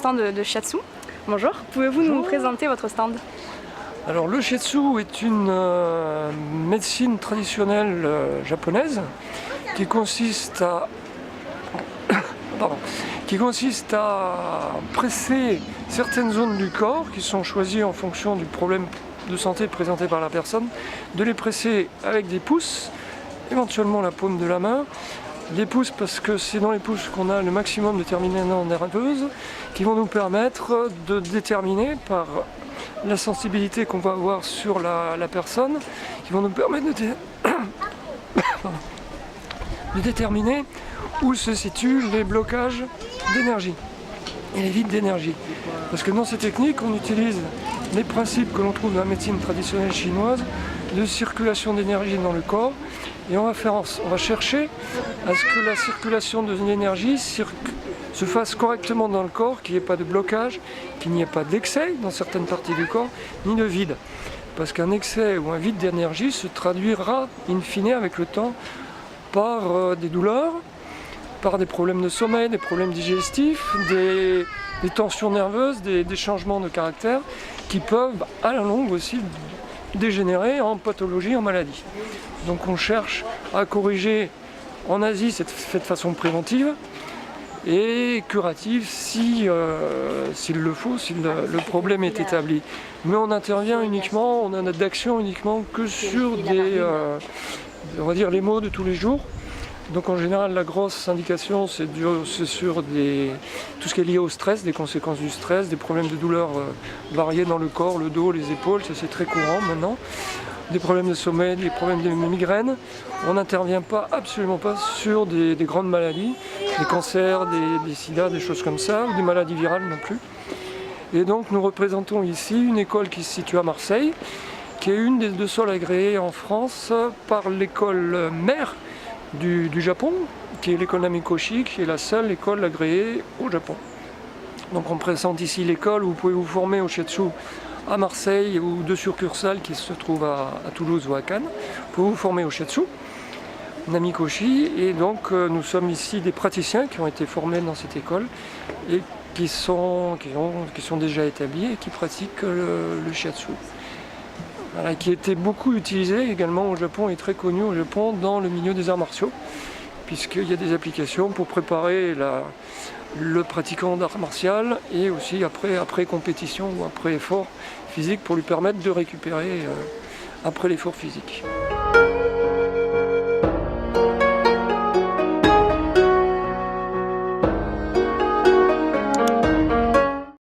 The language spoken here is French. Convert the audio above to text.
stand de Shiatsu. Bonjour, pouvez-vous nous présenter votre stand? Alors le Shiatsu est une médecine traditionnelle japonaise qui consiste à presser certaines zones du corps qui sont choisies en fonction du problème de santé présenté par la personne, de les presser avec des pouces, éventuellement la paume de la main. Les pouces parce que c'est dans les pouces qu'on a le maximum de terminaisons nerveuses qui vont nous permettre de déterminer par la sensibilité qu'on va avoir sur la personne, qui vont nous permettre de déterminer où se situent les blocages d'énergie et les vides d'énergie. Parce que dans ces techniques, on utilise les principes que l'on trouve dans la médecine traditionnelle chinoise de circulation d'énergie dans le corps, et on va chercher à ce que la circulation de l'énergie se fasse correctement dans le corps, qu'il n'y ait pas de blocage, qu'il n'y ait pas d'excès dans certaines parties du corps, ni de vide. Parce qu'un excès ou un vide d'énergie se traduira in fine avec le temps par des douleurs, par des problèmes de sommeil, des problèmes digestifs, des tensions nerveuses, des changements de caractère qui peuvent à la longue aussi dégénérer en pathologie, en maladie. Donc on cherche à corriger en Asie cette façon préventive et curative s'il le faut, si le problème est établi. Mais on intervient uniquement, on a d'action uniquement que sur on va dire les maux de tous les jours. Donc en général la grosse indication c'est sur tout ce qui est lié au stress, des conséquences du stress, des problèmes de douleur variés dans le corps, le dos, les épaules, ça c'est très courant maintenant. Des problèmes de sommeil, des problèmes de migraine. On n'intervient absolument pas sur des grandes maladies, des cancers, des sida, des choses comme ça, ou des maladies virales non plus. Et donc nous représentons ici une école qui se situe à Marseille, qui est une des 2 seules agréées en France par l'école mère du Japon, qui est l'école Namikoshi, qui est la seule école agréée au Japon. Donc on présente ici l'école où vous pouvez vous former au Shiatsu à Marseille ou 2 succursales qui se trouvent à Toulouse ou à Cannes. Vous pouvez vous former au Shiatsu, Namikoshi, et donc nous sommes ici des praticiens qui ont été formés dans cette école et qui sont déjà établis et qui pratiquent le Shiatsu. Voilà, qui était beaucoup utilisé également au Japon et très connu au Japon dans le milieu des arts martiaux, puisqu'il y a des applications pour préparer le pratiquant d'art martial et aussi après compétition ou après effort physique pour lui permettre de récupérer après l'effort physique.